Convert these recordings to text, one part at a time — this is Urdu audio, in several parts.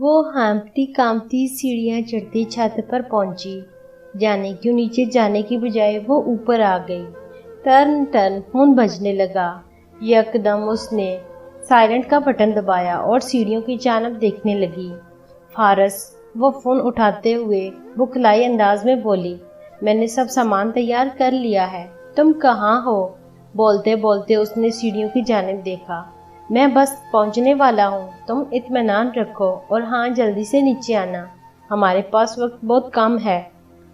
وہ ہانپتی کانپتی سیڑھیاں چڑھتی چھت پر پہنچی۔ جانے کیوں نیچے جانے کی بجائے وہ اوپر آ گئی۔ ٹرن ٹرن فون بجنے لگا۔ یکدم اس نے سائلنٹ کا بٹن دبایا اور سیڑھیوں کی جانب دیکھنے لگی۔ فارس، وہ فون اٹھاتے ہوئے بکھلائی انداز میں بولی، میں نے سب سامان تیار کر لیا ہے، تم کہاں ہو؟ بولتے بولتے اس نے سیڑھیوں کی جانب دیکھا۔ میں بس پہنچنے والا ہوں، تم اطمینان رکھو اور ہاں جلدی سے نیچے آنا، ہمارے پاس وقت بہت کم ہے۔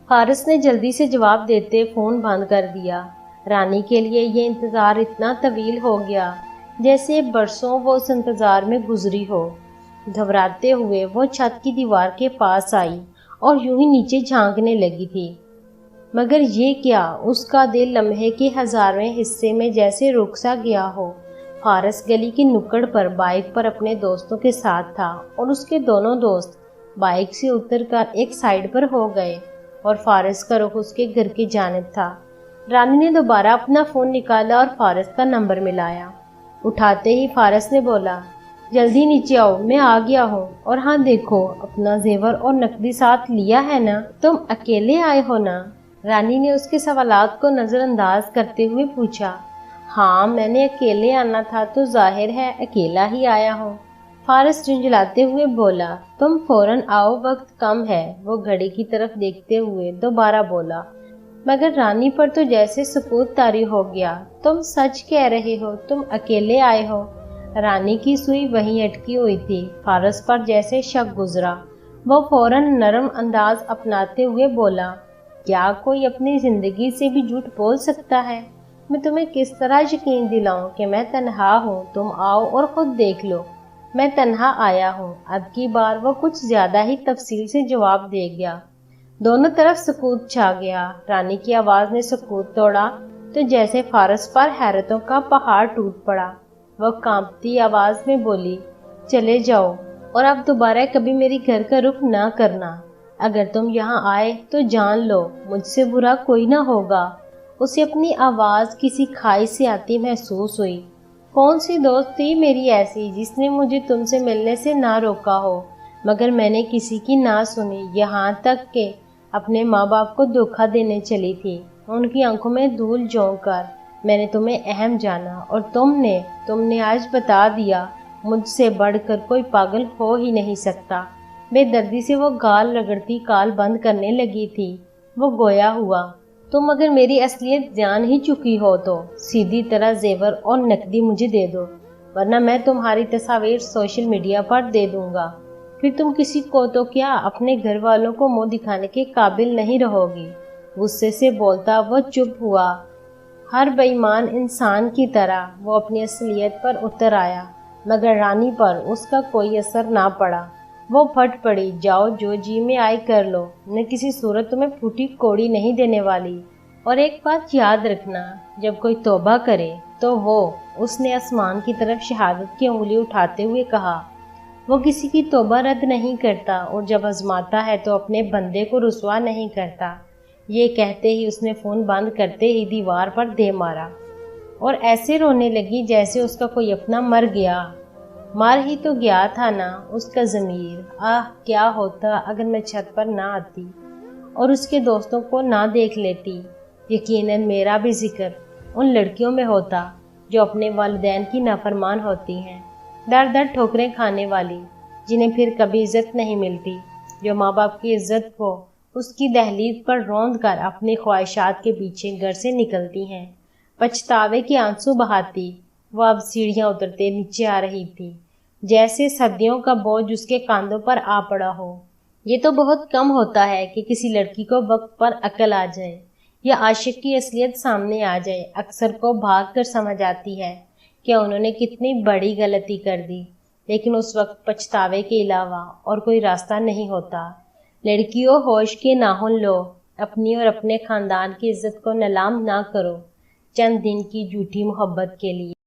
فارس نے جلدی سے جواب دیتے فون بند کر دیا۔ رانی کے لیے یہ انتظار اتنا طویل ہو گیا جیسے برسوں وہ اس انتظار میں گزری ہو۔ گھبراتے ہوئے وہ چھت کی دیوار کے پاس آئی اور یوں ہی نیچے جھانکنے لگی تھی، مگر یہ کیا، اس کا دل لمحے کے ہزارویں حصے میں جیسے رک سا گیا ہو۔ فارس گلی کی نکڑ پر بائک پر اپنے دوستوں کے ساتھ تھا اور اس کے دونوں دوست بائک سے اتر کر ایک سائیڈ پر ہو گئے اور فارس کا رخ اس کے گھر کی جانب تھا۔ رانی نے دوبارہ اپنا فون نکالا اور فارس کا نمبر ملایا۔ اٹھاتے ہی فارس نے بولا، جلدی نیچے آؤ، میں آ گیا ہوں، اور ہاں دیکھو اپنا زیور اور نقدی ساتھ لیا ہے نا؟ تم اکیلے آئے ہو نا؟ رانی نے اس کے سوالات کو نظر انداز کرتے ہوئے پوچھا۔ ہاں، میں نے اکیلے آنا تھا تو ظاہر ہے اکیلا ہی آیا ہوں، فارس جھنجھلاتے ہوئے بولا۔ تم فوراً آؤ، وقت کم ہے، وہ گھڑی کی طرف دیکھتے ہوئے دوبارہ بولا، مگر رانی پر تو جیسے سکوت طاری ہو گیا۔ تم سچ کہہ رہے ہو، تم اکیلے آئے ہو؟ رانی کی سوئی وہیں اٹکی ہوئی تھی۔ فارس پر جیسے شک گزرا، وہ فوراً نرم انداز اپناتے ہوئے بولا، کیا کوئی اپنی زندگی سے بھی جھوٹ بول سکتا ہے؟ میں تمہیں کس طرح یقین دلاؤں کہ میں تنہا ہوں؟ تم آؤ اور خود دیکھ لو، میں تنہا آیا ہوں۔ اب کی بار وہ کچھ زیادہ ہی تفصیل سے جواب دے گیا۔ دونوں طرف سکوت چھا گیا۔ رانی کی آواز نے سکوت توڑا تو جیسے فارس پر حیرتوں کا پہاڑ ٹوٹ پڑا۔ وہ کانپتی آواز میں بولی، چلے جاؤ اور اب دوبارہ کبھی میری گھر کا رخ نہ کرنا۔ اگر تم یہاں آئے تو جان لو مجھ سے برا کوئی نہ ہوگا۔ اسے اپنی آواز کسی کھائی سے آتی محسوس ہوئی۔ کون سی دوست تھی میری ایسی جس نے مجھے تم سے ملنے سے نہ روکا ہو؟ مگر میں نے کسی کی نہ سنی، یہاں تک کہ اپنے ماں باپ کو دھوکہ دینے چلی تھی۔ ان کی آنکھوں میں دھول جھونک کر میں نے تمہیں اہم جانا، اور تم نے آج بتا دیا، مجھ سے بڑھ کر کوئی پاگل ہو ہی نہیں سکتا۔ بے دردی سے وہ گال رگڑتی کال بند کرنے لگی تھی۔ وہ گویا ہوا، تم اگر میری اصلیت جان ہی چکی ہو تو سیدھی طرح زیور اور نقدی مجھے دے دو، ورنہ میں تمہاری تصاویر سوشل میڈیا پر دے دوں گا، پھر تم کسی کو تو کیا اپنے گھر والوں کو منہ دکھانے کے قابل نہیں رہو گی۔ غصے سے بولتا وہ چپ ہوا۔ ہر بے ایمان انسان کی طرح وہ اپنی اصلیت پر اتر آیا، مگر رانی پر اس کا کوئی اثر نہ پڑا۔ وہ پھٹ پڑی، جاؤ جو جی میں آئی کر لو، میں کسی صورت تمہیں پھوٹی کوڑی نہیں دینے والی، اور ایک بات یاد رکھنا، جب کوئی توبہ کرے تو اس نے آسمان کی طرف شہادت کی انگلی اٹھاتے ہوئے کہا، وہ کسی کی توبہ رد نہیں کرتا، اور جب آزماتا ہے تو اپنے بندے کو رسوا نہیں کرتا۔ یہ کہتے ہی اس نے فون بند کرتے ہی دیوار پر دے مارا اور ایسے رونے لگی جیسے اس کا کوئی اپنا مر گیا۔ مر ہی تو گیا تھا نا اس کا ضمیر۔ کیا ہوتا اگر میں چھت پر نہ آتی اور اس کے دوستوں کو نہ دیکھ لیتی؟ یقیناً میرا بھی ذکر ان لڑکیوں میں ہوتا جو اپنے والدین کی نافرمان ہوتی ہیں، در در ٹھوکریں کھانے والی، جنہیں پھر کبھی عزت نہیں ملتی، جو ماں باپ کی عزت کو اس کی دہلیز پر روند کر اپنی خواہشات کے پیچھے گھر سے نکلتی ہیں۔ پچھتاوے کے آنسو بہاتی وہ اب سیڑھیاں اترتے نیچے آ رہی تھی، جیسے صدیوں کا بوجھ اس کے کاندھوں پر آ پڑا ہو۔ یہ تو بہت کم ہوتا ہے کہ کسی لڑکی کو وقت پر عقل آ جائے یا عاشق کی اصلیت سامنے آ جائے۔ اکثر کو بھاگ کر سمجھ آتی ہے کہ انہوں نے کتنی بڑی غلطی کر دی، لیکن اس وقت پچھتاوے کے علاوہ اور کوئی راستہ نہیں ہوتا۔ لڑکیوں، ہوش کے ناخن لو، اپنی اور اپنے خاندان کی عزت کو نیلام نہ کرو چند دن کی جھوٹی محبت کے لیے۔